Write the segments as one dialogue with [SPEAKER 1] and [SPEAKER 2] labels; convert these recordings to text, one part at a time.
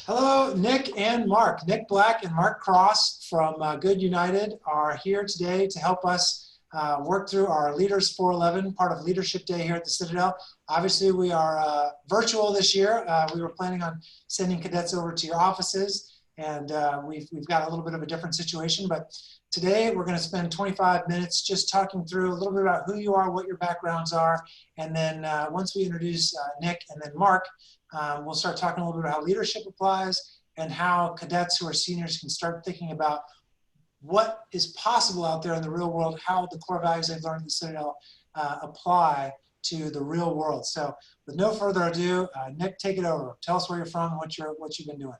[SPEAKER 1] Hello, Nick and Mark. Nick Black and Mark Cross from Good United are here today to help us work through our Leaders 411, part of Leadership Day here at the Citadel. Obviously, we are virtual this year. We were planning on sending cadets over to your offices, and we've got a little bit of a different situation. But today, we're going to spend 25 minutes just talking through a little bit about who you are, what your backgrounds are, and then once we introduce Nick and then Mark, we'll start talking a little bit about how leadership applies and how cadets who are seniors can start thinking about what is possible out there in the real world, how the core values they've learned at the Citadel apply to the real world. So with no further ado, Nick, take it over. Tell us where you're from and what you've been doing.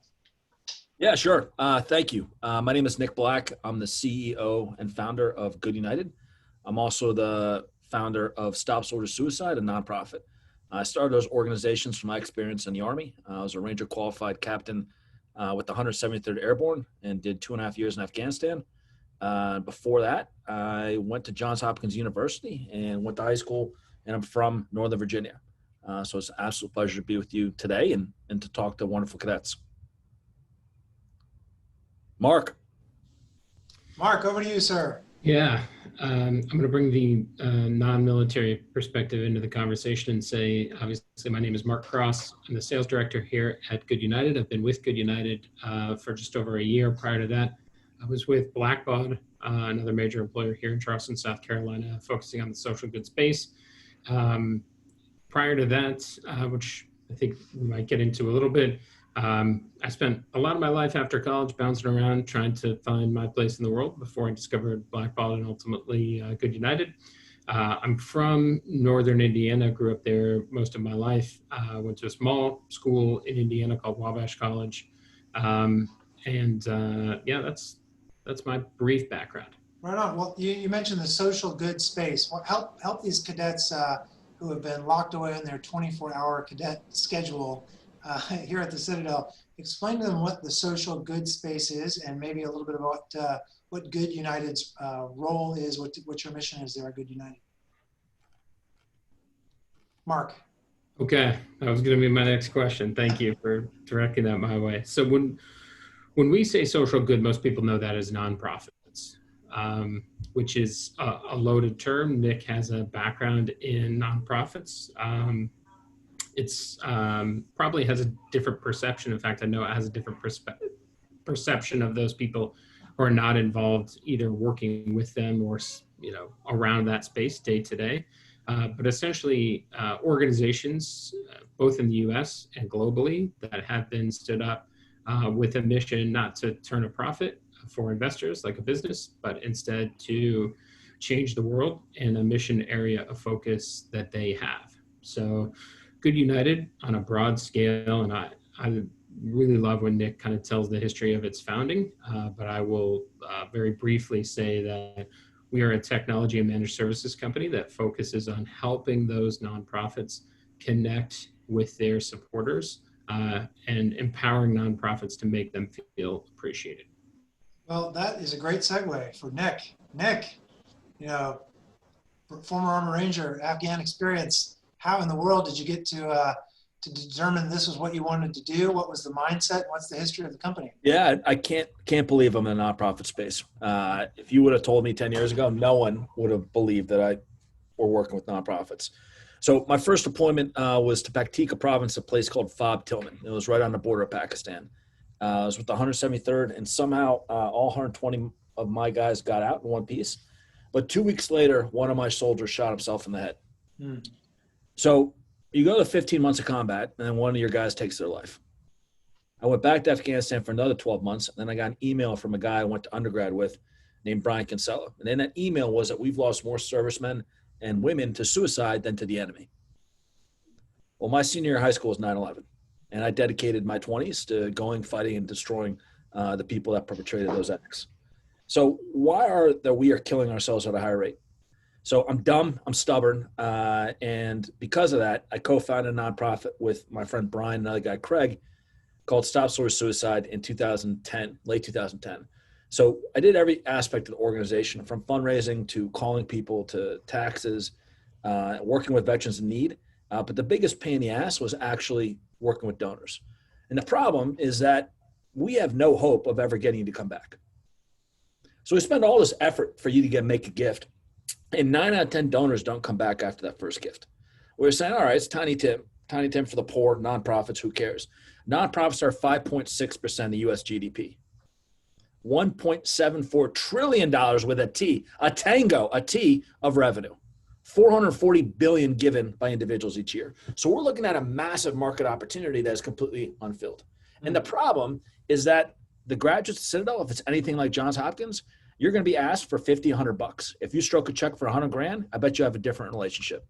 [SPEAKER 2] Yeah, sure. Thank you. My name is Nick Black. I'm the CEO and founder of Good United. I'm also the founder of Stop Soldier Suicide, a nonprofit. I started those organizations from my experience in the Army. I was a Ranger qualified captain with the 173rd Airborne and did 2.5 years in Afghanistan. Before that, I went to Johns Hopkins University and went to high school, and I'm from Northern Virginia. So it's an absolute pleasure to be with you today and to talk to wonderful cadets. Mark.
[SPEAKER 1] Mark, over to you, sir.
[SPEAKER 3] Yeah, I'm going to bring the non-military perspective into the conversation and say, obviously, my name is Mark Cross. I'm the sales director here at Good United. I've been with Good United for just over a year. Prior to that, I was with Blackbaud, another major employer here in Charleston, South Carolina, focusing on the social good space. Prior to that, which I think we might get into a little bit, I spent a lot of my life after college bouncing around trying to find my place in the world before I discovered Blackbaud and ultimately Good United. I'm from Northern Indiana, grew up there most of my life, went to a small school in Indiana called Wabash College. Yeah, that's my brief background.
[SPEAKER 1] Right on. Well, you mentioned the social good space. Well, help these cadets who have been locked away in their 24-hour cadet schedule here at the Citadel. Explain to them what the social good space is and maybe a little bit about what Good United's role is, what your mission is there at Good United. Mark.
[SPEAKER 3] Okay, that was going to be my next question. Thank you for directing that my way. So when we say social good, most people know that as nonprofits, which is a loaded term. Nick has a background in nonprofits. It's probably has a different perception. In fact, I know it has a different perception of those people who are not involved, either working with them or around that space day to day. But essentially, organizations, both in the U.S. and globally, that have been stood up with a mission not to turn a profit for investors like a business, but instead to change the world in a mission area of focus that they have. So Good United on a broad scale, and I really love when Nick kind of tells the history of its founding, but I will very briefly say that we are a technology and managed services company that focuses on helping those nonprofits connect with their supporters and empowering nonprofits to make them feel appreciated.
[SPEAKER 1] Well, that is a great segue for Nick. Nick, former Army Ranger, Afghan experience. How in the world did you get to determine this was what you wanted to do? What was the mindset? What's the history of the company?
[SPEAKER 2] Yeah, I can't believe I'm in a nonprofit space. If you would have told me 10 years ago, no one would have believed that I were working with nonprofits. So my first deployment was to Paktika province, a place called Fob Tillman. It was right on the border of Pakistan. I was with the 173rd, and somehow all 120 of my guys got out in one piece. But 2 weeks later, one of my soldiers shot himself in the head. So you go to 15 months of combat, and then one of your guys takes their life. I went back to Afghanistan for another 12 months, and then I got an email from a guy I went to undergrad with named Brian Kinsella. And then that email was that we've lost more servicemen and women to suicide than to the enemy. Well, my senior year of high school was 9/11, and I dedicated my 20s to going, fighting, and destroying the people that perpetrated those acts. So why are that we are killing ourselves at a higher rate? So I'm dumb, I'm stubborn, and because of that, I co-founded a nonprofit with my friend Brian and another guy, Craig, called Stop Soldier Suicide in 2010, late 2010. So I did every aspect of the organization, from fundraising to calling people to taxes, working with veterans in need. But the biggest pain in the ass was actually working with donors. And the problem is that we have no hope of ever getting you to come back. So we spend all this effort for you to make a gift, and 9 out of 10 donors don't come back after that first gift. We're saying, all right, it's Tiny Tim for the poor, nonprofits, who cares? Nonprofits are 5.6% of US GDP. $1.74 trillion with a T, a tango, a T of revenue. 440 billion given by individuals each year. So we're looking at a massive market opportunity that is completely unfilled. And the problem is that the graduates of Citadel, if it's anything like Johns Hopkins, you're going to be asked for 50, $100. If you stroke a check for 100 grand, I bet you have a different relationship.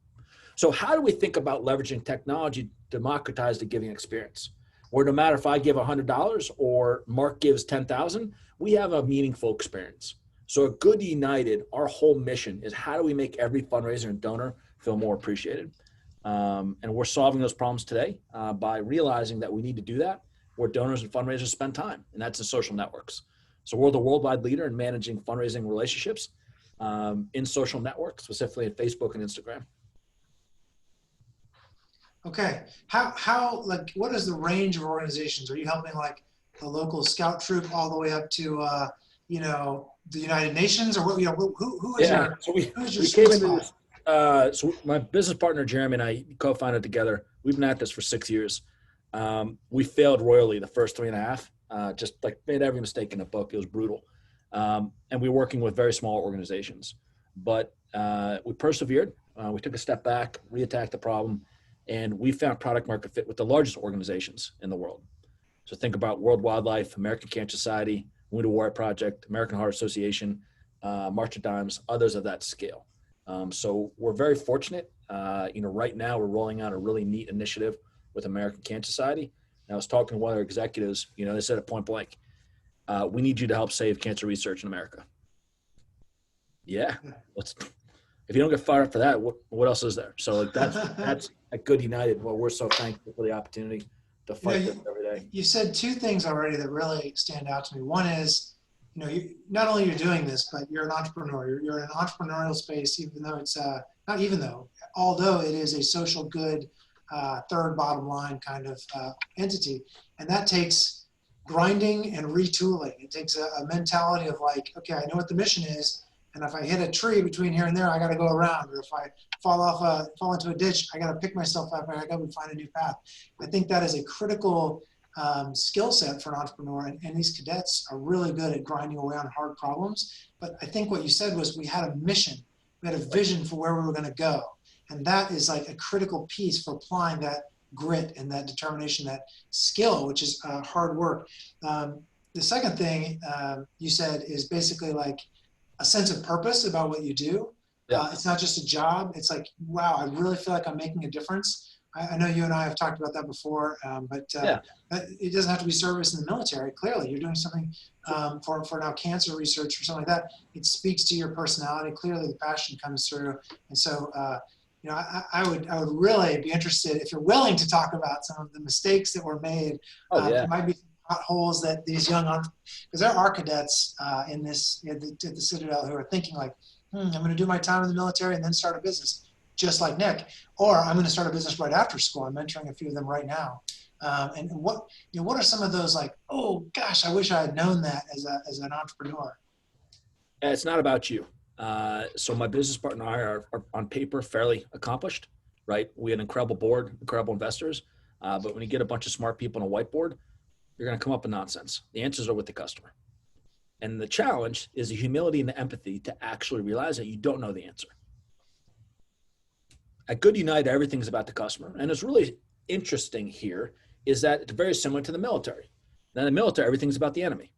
[SPEAKER 2] So how do we think about leveraging technology to democratize the giving experience? Where no matter if I give $100 or Mark gives 10,000, we have a meaningful experience. So at Good United, our whole mission is how do we make every fundraiser and donor feel more appreciated? And we're solving those problems today by realizing that we need to do that where donors and fundraisers spend time, and that's in social networks. So we're the worldwide leader in managing fundraising relationships in social networks, specifically in Facebook and Instagram.
[SPEAKER 1] Okay. How like, what is the range of organizations? Are you helping like the local scout troop all the way up to, you know, the United Nations, or what, you know, who is your,
[SPEAKER 2] so
[SPEAKER 1] who's your
[SPEAKER 2] we
[SPEAKER 1] sweet
[SPEAKER 2] came into
[SPEAKER 1] spot?
[SPEAKER 2] this, so my business partner, Jeremy, and I co-founded together. We've been at this for 6 years. We failed royally the first 3.5, just like made every mistake in the book. It was brutal. And we were working with very small organizations, but we persevered. We took a step back, reattacked the problem, and we found product market fit with the largest organizations in the world. So think about World Wildlife, American Cancer Society, Wounded Warrior Project, American Heart Association, March of Dimes, others of that scale. So we're very fortunate. You know, right now we're rolling out a really neat initiative with American Cancer Society. And I was talking to one of their executives, you know, they said at point blank, we need you to help save cancer research in America. Yeah, if you don't get fired up for that, what else is there? So like that's at Good United. Well, we're so thankful for the opportunity to fight this every day.
[SPEAKER 1] You said two things already that really stand out to me. One is, you know, not only you're doing this, but you're an entrepreneur. You're in an entrepreneurial space, even though it's not even though, although it is a social good, third bottom line kind of entity, and that takes grinding and retooling. It takes a mentality of like, okay, I know what the mission is, and if I hit a tree between here and there, I got to go around. Or if I fall into a ditch, I got to pick myself up and I got to find a new path. I think that is a critical skill set for an entrepreneur, and these cadets are really good at grinding away on hard problems. But I think what you said was we had a mission, we had a vision for where we were going to go, and that is like a critical piece for applying that grit and that determination, that skill, which is hard work. The second thing you said is basically like a sense of purpose about what you do.
[SPEAKER 2] Yeah.
[SPEAKER 1] It's not just a job. It's like, wow, I really feel like I'm making a difference. I know you and I have talked about that before, but it doesn't have to be service in the military. Clearly, you're doing something for now cancer research or something like that. It speaks to your personality. Clearly, the passion comes through. And so, you know, I would really be interested if you're willing to talk about some of the mistakes that were made. There might be potholes that these young, because there are cadets in this at the Citadel who are thinking like, I'm going to do my time in the military and then start a business, just like Nick, or I'm going to start a business right after school. I'm mentoring a few of them right now. And what are some of those like, oh gosh, I wish I had known that as an entrepreneur?
[SPEAKER 2] It's not about you. So my business partner and I are on paper fairly accomplished, right? We have an incredible board, incredible investors. But when you get a bunch of smart people on a whiteboard, you're going to come up with nonsense. The answers are with the customer. And the challenge is the humility and the empathy to actually realize that you don't know the answer. At Good United, everything's about the customer. And it's really interesting here is that it's very similar to the military. Now, in the military, everything's about the enemy,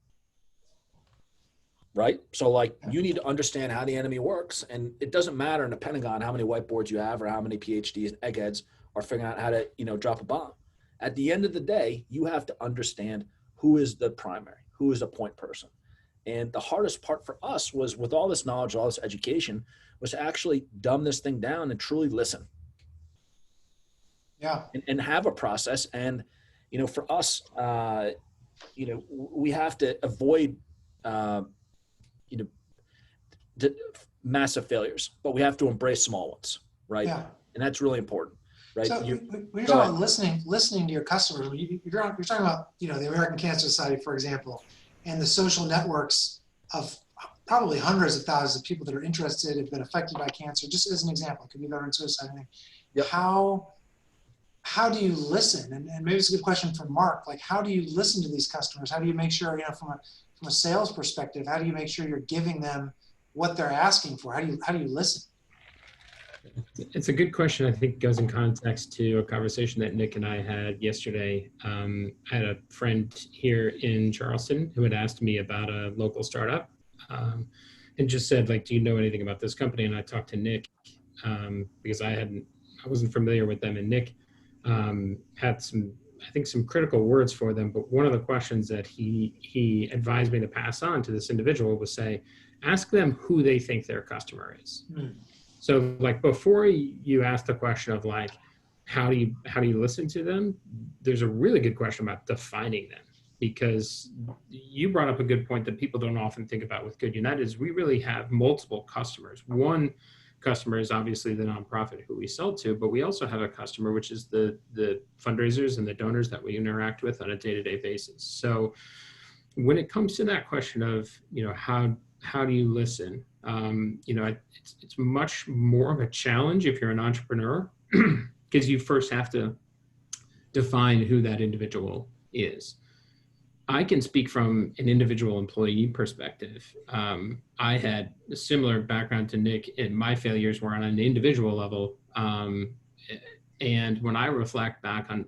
[SPEAKER 2] right? So like you need to understand how the enemy works. And it doesn't matter in the Pentagon how many whiteboards you have or how many PhDs, eggheads are figuring out how to, you know, drop a bomb. At the end of the day, you have to understand who is the primary, who is the point person. And the hardest part for us was with all this knowledge, all this education, was to actually dumb this thing down and truly listen.
[SPEAKER 1] Yeah.
[SPEAKER 2] And have a process. And, you know, for us, you know, we have to avoid, you know, massive failures, but we have to embrace small ones, right?
[SPEAKER 1] Yeah.
[SPEAKER 2] And that's really important, right?
[SPEAKER 1] So when you're talking about listening to your customers, you're talking about, the American Cancer Society, for example, and the social networks of probably hundreds of thousands of people that are interested, have been affected by cancer, just as an example. It could be veteran suicide.
[SPEAKER 2] Yep.
[SPEAKER 1] How do you listen? And maybe it's a good question for Mark. Like, how do you listen to these customers? How do you make sure, from a sales perspective, how do you make sure you're giving them what they're asking for? How do you listen?
[SPEAKER 3] It's a good question. I think it goes in context to a conversation that Nick and I had yesterday. I had a friend here in Charleston who had asked me about a local startup, and just said, like, do you know anything about this company? And I talked to Nick because I wasn't familiar with them, and Nick had some critical words for them. But one of the questions that he advised me to pass on to this individual was say, ask them who they think their customer is. So, like, before you ask the question of, like, how do you listen to them, there's a really good question about defining them, because you brought up a good point that people don't often think about with Good United is we really have multiple customers. One customer is obviously the nonprofit who we sell to, but we also have a customer, which is the fundraisers and the donors that we interact with on a day-to-day basis. So when it comes to that question of, how do you listen? It's much more of a challenge if you're an entrepreneur, because you first have to define who that individual is. I can speak from an individual employee perspective. I had a similar background to Nick, and my failures were on an individual level. And when I reflect back on,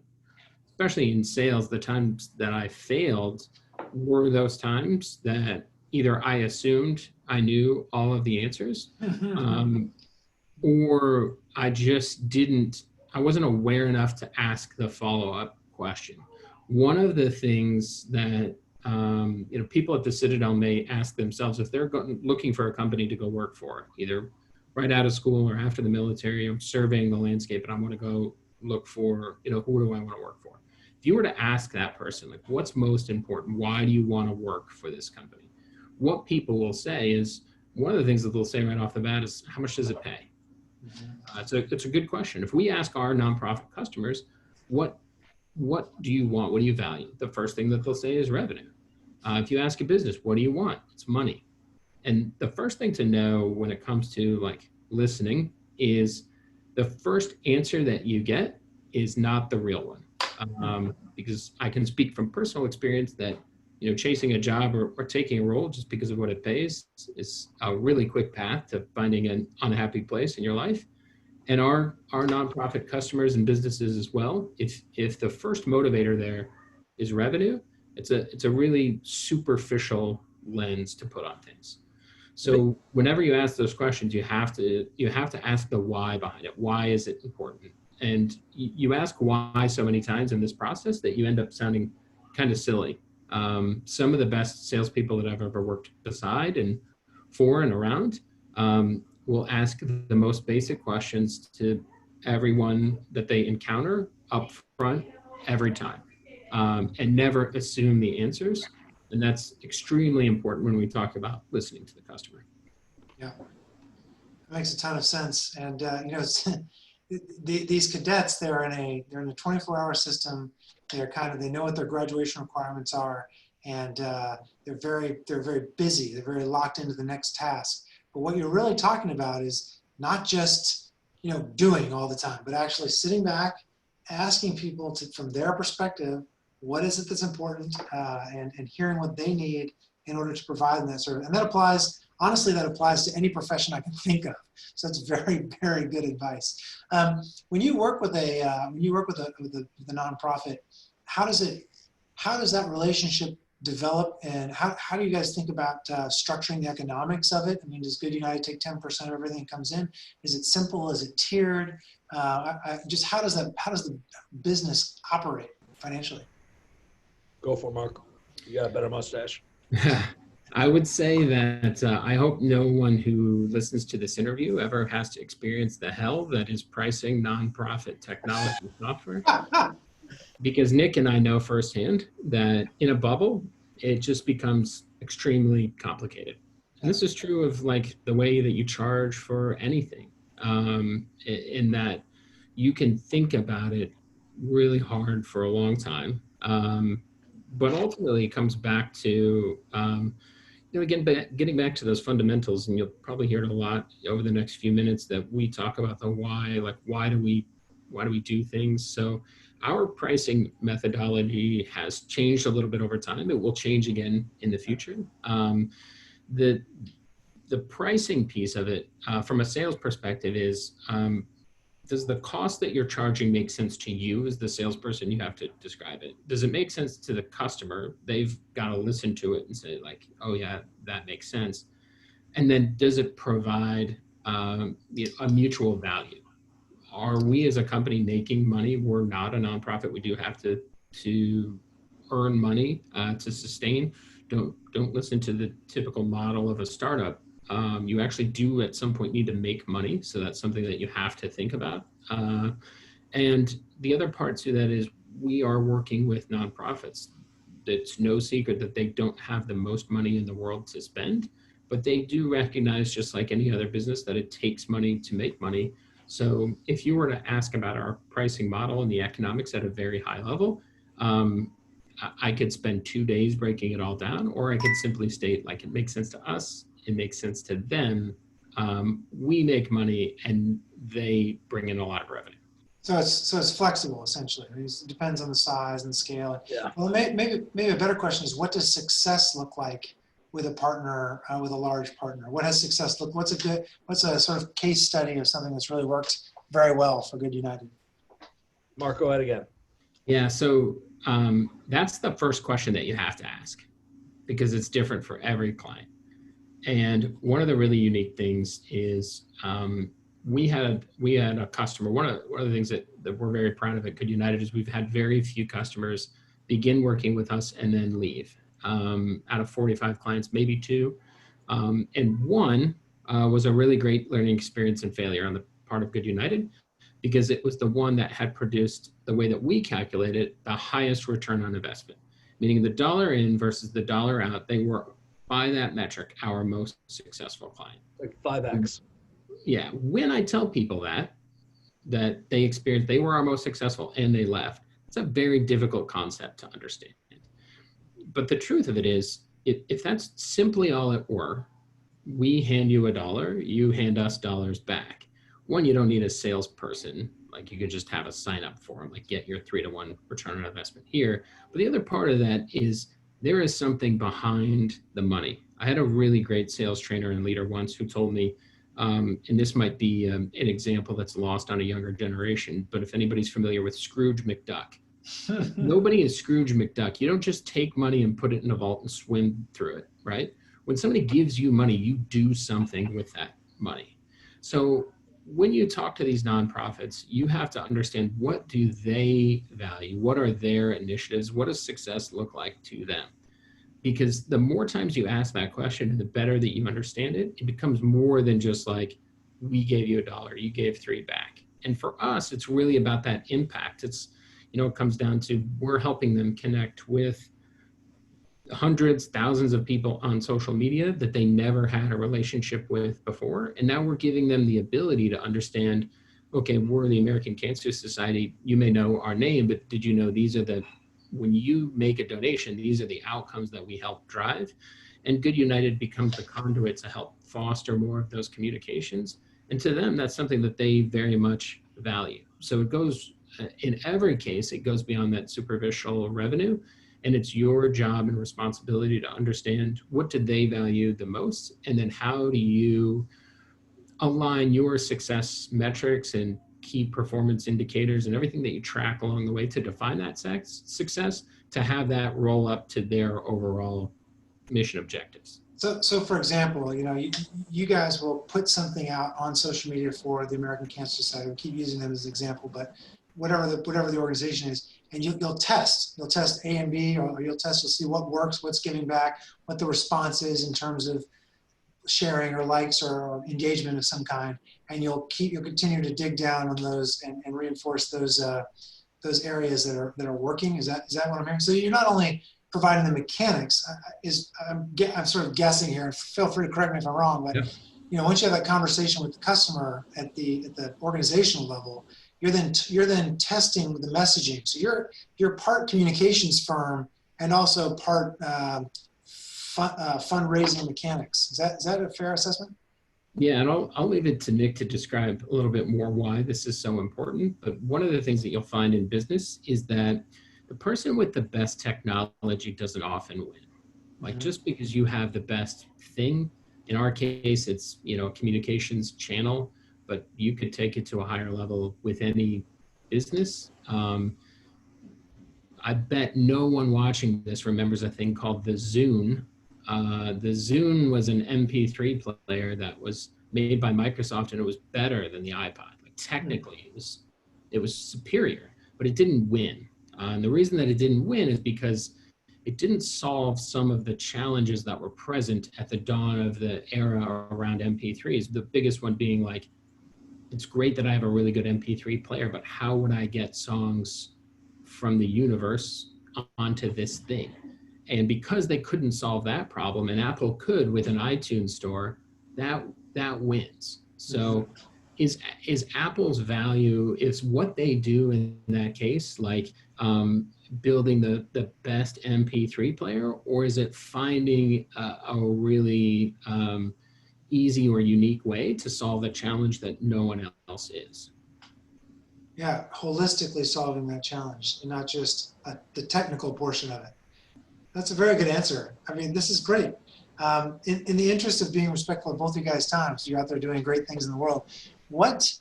[SPEAKER 3] especially in sales, the times that I failed were those times that either I assumed I knew all of the answers, or I wasn't aware enough to ask the follow-up question. One of the things that people at the Citadel may ask themselves if they're looking for a company to go work for, either right out of school or after the military, or surveying the landscape, and I want to go look for, who do I want to work for? If you were to ask that person, like, what's most important? Why do you want to work for this company? What people will say is, one of the things that they'll say right off the bat is, how much does it pay? It's a good question. If we ask our nonprofit customers, what do you want? What do you value? The first thing that they'll say is revenue. If you ask a business, what do you want? It's money. And the first thing to know when it comes to, like, listening is the first answer that you get is not the real one. Because I can speak from personal experience that, chasing a job or taking a role just because of what it pays is a really quick path to finding an unhappy place in your life. And our nonprofit customers and businesses as well, if the first motivator there is revenue, it's a really superficial lens to put on things. So whenever you ask those questions, you have to ask the why behind it. Why is it important? And you ask why so many times in this process that you end up sounding kind of silly. Some of the best salespeople that I've ever worked beside and for and around will ask the most basic questions to everyone that they encounter up front every time, and never assume the answers. And that's extremely important when we talk about listening to the customer.
[SPEAKER 1] Yeah, that makes a ton of sense. And these cadets, they're in a 24-hour system. They know what their graduation requirements are, and they're very busy. They're very locked into the next task. But what you're really talking about is not just doing all the time, but actually sitting back, asking people from their perspective, what is it that's important, and hearing what they need in order to provide them that service. And that applies to any profession I can think of. So that's very, very good advice. When you work with a nonprofit, how does that relationship develop, and how do you guys think about structuring the economics of it? I mean, does Good United take 10% of everything that comes in? Is it simple? Is it tiered? Just how does the business operate financially?
[SPEAKER 2] Go for it, Mark. You got a better mustache.
[SPEAKER 3] I would say that I hope no one who listens to this interview ever has to experience the hell that is pricing nonprofit technology software. Because Nick and I know firsthand that in a bubble, it just becomes extremely complicated. And this is true of, like, the way that you charge for anything, in that you can think about it really hard for a long time. But ultimately, it comes back to, again, getting back to those fundamentals, and you'll probably hear it a lot over the next few minutes that we talk about the why, like why do we do things? So our pricing methodology has changed a little bit over time. It will change again in the future. The the pricing piece of it, from a sales perspective, is does the cost that you're charging make sense to you as the salesperson? You have to describe it. Does it make sense to the customer? They've got to listen to it and say like, oh yeah, that makes sense. And then does it provide a mutual value? Are we as a company making money? We're not a nonprofit. We do have to earn money to sustain. Don't listen to the typical model of a startup. You actually do at some point need to make money, so that's something that you have to think about. And the other part to that is we are working with nonprofits. It's no secret that they don't have the most money in the world to spend, but they do recognize, just like any other business, that it takes money to make money. So if you were to ask about our pricing model and the economics at a very high level, I could spend 2 days breaking it all down, or I could simply state like it makes sense to us, it makes sense to them. We make money and they bring in a lot of revenue.
[SPEAKER 1] So it's flexible essentially. It depends on the size and scale.
[SPEAKER 2] Yeah.
[SPEAKER 1] Well, maybe a better question is, what does success look like with a partner, with a large partner? What has success look? What's a sort of case study of something that's really worked very well for Good United?
[SPEAKER 2] Mark, go ahead again.
[SPEAKER 3] Yeah, so that's the first question that you have to ask, because it's different for every client. And one of the really unique things is we had a customer. One of the things that we're very proud of at Good United is we've had very few customers begin working with us and then leave. Out of 45 clients, maybe 2. And one was a really great learning experience and failure on the part of Good United, because it was the one that had produced, the way that we calculate it, the highest return on investment, meaning the dollar in versus the dollar out. They were, by that metric, our most successful client.
[SPEAKER 2] Like 5x.
[SPEAKER 3] Yeah. When I tell people that they experienced, they were our most successful and they left, it's a very difficult concept to understand. But the truth of it is, if that's simply all it were, we hand you $1, you hand us dollars back. One, you don't need a salesperson. Like, you could just have a sign up form, like get your 3-to-1 return on investment here. But the other part of that is there is something behind the money. I had a really great sales trainer and leader once who told me, and this might be an example that's lost on a younger generation, but if anybody's familiar with Scrooge McDuck, nobody is Scrooge McDuck. You don't just take money and put it in a vault and swim through it, right? When somebody gives you money, you do something with that money. So when you talk to these nonprofits, you have to understand, what do they value? What are their initiatives? What does success look like to them? Because the more times you ask that question and the better that you understand it, it becomes more than just like, we gave you $1, you gave 3 back. And for us, it's really about that impact. It's, it comes down to, we're helping them connect with hundreds, thousands of people on social media that they never had a relationship with before. And now we're giving them the ability to understand, okay, we're the American Cancer Society. You may know our name, but did you know when you make a donation, these are the outcomes that we help drive? And Good United becomes the conduit to help foster more of those communications. And to them, that's something that they very much value. So it goes, in every case, it goes beyond that superficial revenue. And it's your job and responsibility to understand, what do they value the most? And then how do you align your success metrics and key performance indicators and everything that you track along the way to define that success, to have that roll up to their overall mission objectives.
[SPEAKER 1] So for example, you guys will put something out on social media for the American Cancer Society. We keep using them as an example, but whatever the organization is, and you'll test A and B, or you'll see what works, what's giving back, what the response is in terms of sharing or likes or engagement of some kind, and you'll continue to dig down on those and reinforce those areas that are working. Is that what I'm hearing? So you're not only providing the mechanics. I'm sort of guessing here, and feel free to correct me if I'm wrong, but once you have that conversation with the customer at the organizational level, you're then testing the messaging. So you're part communications firm and also part fundraising mechanics. Is that a fair assessment?
[SPEAKER 3] Yeah, and I'll leave it to Nick to describe a little bit more why this is so important. But one of the things that you'll find in business is that the person with the best technology doesn't often win. Like just because you have the best thing, in our case, it's, you know, a communications channel, but you could take it to a higher level with any business. I bet no one watching this remembers a thing called the Zune. The Zune was an MP3 player that was made by Microsoft, and it was better than the iPod. Like technically, it was superior, but it didn't win. And the reason that it didn't win is because it didn't solve some of the challenges that were present at the dawn of the era around MP3s. The biggest one being like, it's great that I have a really good MP3 player, but how would I get songs from the universe onto this thing? And because they couldn't solve that problem, and Apple could with an iTunes store, that wins. So is Apple's value, is what they do in that case, like building the best MP3 player, or is it finding a really easy or unique way to solve a challenge that no one else is?
[SPEAKER 1] Yeah, holistically solving that challenge and not just the technical portion of it. That's a very good answer. I mean, this is great. In the interest of being respectful of both of you guys' time, so you're out there doing great things in the world, what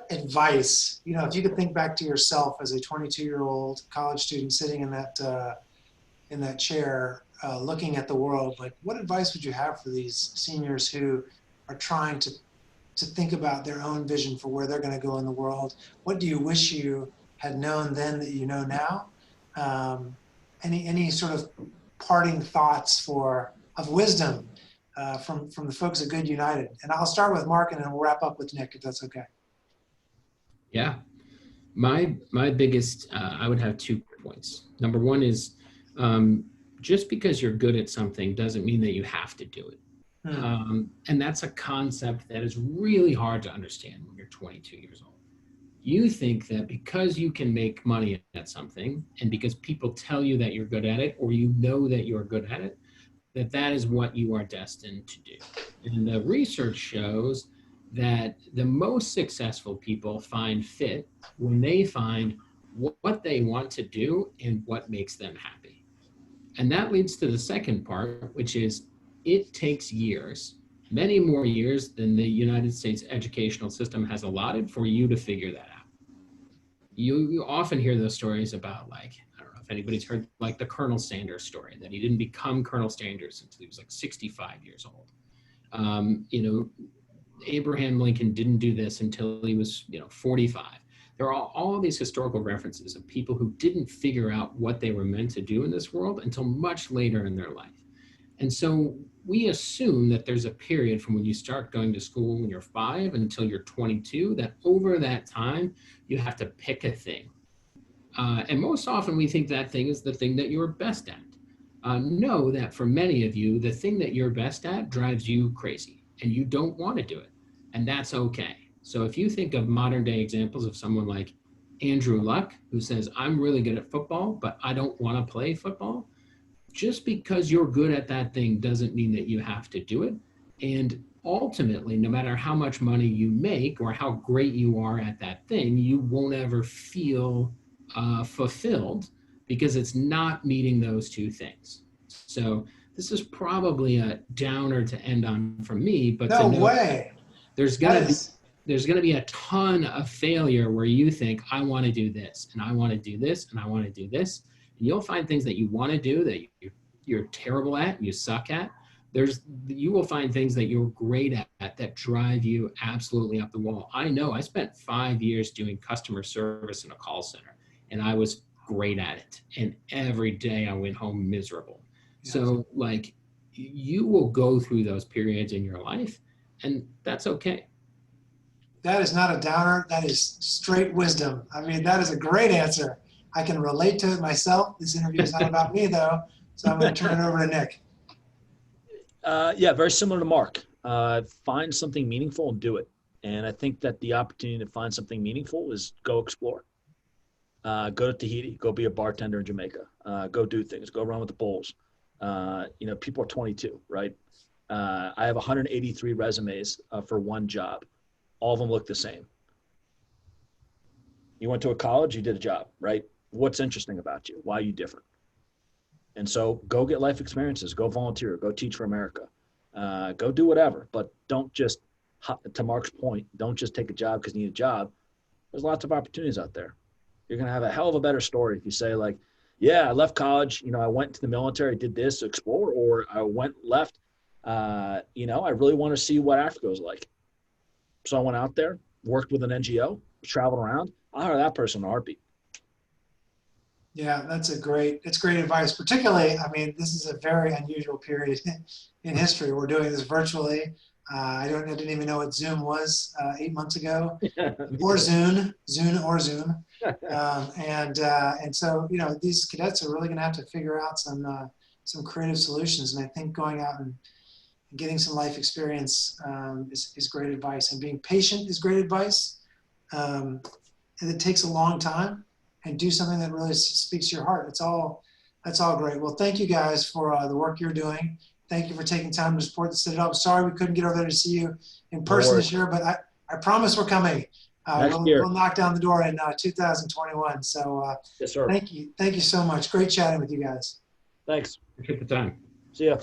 [SPEAKER 1] advice, you know, if you could think back to yourself as a 22-year-old college student sitting in that chair, looking at the world, like what advice would you have for these seniors who are trying to think about their own vision for where they're going to go in the world? What do you wish you had known then that you know now? Any sort of parting thoughts of wisdom from the folks at Good United? And I'll start with Mark, and then we'll wrap up with Nick, if that's okay.
[SPEAKER 3] Yeah, my biggest, I would have 2 points. Number one is just because you're good at something doesn't mean that you have to do it. And that's a concept that is really hard to understand when you're 22 years old. You think that because you can make money at something, and because people tell you that you're good at it, or you know that you're good at it, that is what you are destined to do. And the research shows that the most successful people find fit when they find what they want to do and what makes them happy. And that leads to the second part, which is it takes years, many more years than the United States educational system has allotted for you to figure that out. You often hear those stories about, like, I don't know if anybody's heard like the Colonel Sanders story, that he didn't become Colonel Sanders until he was like 65 years old. You know, Abraham Lincoln didn't do this until he was, 45. There are all these historical references of people who didn't figure out what they were meant to do in this world until much later in their life. And so we assume that there's a period from when you start going to school when you're 5 until you're 22, that over that time, you have to pick a thing. And most often we think that thing is the thing that you're best at. Know that for many of you, the thing that you're best at drives you crazy and you don't want to do it. And that's okay. So if you think of modern day examples of someone like Andrew Luck, who says, I'm really good at football, but I don't want to play football. Just because you're good at that thing doesn't mean that you have to do it. And ultimately, no matter how much money you make or how great you are at that thing, you won't ever feel fulfilled because it's not meeting those two things. So this is probably a downer to end on from me, but
[SPEAKER 1] no way.
[SPEAKER 3] There's going to be a ton of failure where you think, I want to do this, and I want to do this, and I want to do this. And you'll find things that you want to do that you're terrible at, you suck at. You will find things that you're great at that drive you absolutely up the wall. I know I spent 5 years doing customer service in a call center, and I was great at it. And every day I went home miserable. Yes. So like, you will go through those periods in your life, and that's okay.
[SPEAKER 1] That is not a downer. That is straight wisdom. I mean, that is a great answer. I can relate to it myself. This interview is not about me, though, so I'm going to turn it over to Nick.
[SPEAKER 2] Yeah, very similar to Mark. Find something meaningful and do it. And I think that the opportunity to find something meaningful is go explore. Go to Tahiti, go be a bartender in Jamaica, go do things, go run with the bulls. People are 22, right? I have 183 resumes for one job. All of them look the same. You went to a college, you did a job, right? What's interesting about you? Why are you different? And so go get life experiences, go volunteer, go teach for America, go do whatever, but don't just, to Mark's point, don't just take a job because you need a job. There's lots of opportunities out there. You're going to have a hell of a better story if you say like, yeah, I left college, I went to the military, did this to explore, or I left, I really want to see what Africa was like. So I went out there, worked with an NGO, traveled around. I'll hire that person in a heartbeat.
[SPEAKER 1] Yeah, it's great advice. Particularly, I mean, this is a very unusual period in history. We're doing this virtually. I didn't even know what Zoom was 8 months ago, or Zoom. And so, these cadets are really going to have to figure out some creative solutions. And I think going out and getting some life experience is great advice. And being patient is great advice. And it takes a long time. And do something that really speaks to your heart. That's all great. Well, thank you guys for the work you're doing. Thank you for taking time to support the Citadel. I'm sorry we couldn't get over there to see you in person this year, but I promise we're coming. We'll knock down the door in 2021. So
[SPEAKER 2] yes, sir.
[SPEAKER 1] Thank you so much. Great chatting with you guys.
[SPEAKER 2] Thanks.
[SPEAKER 3] Appreciate the time.
[SPEAKER 2] See ya.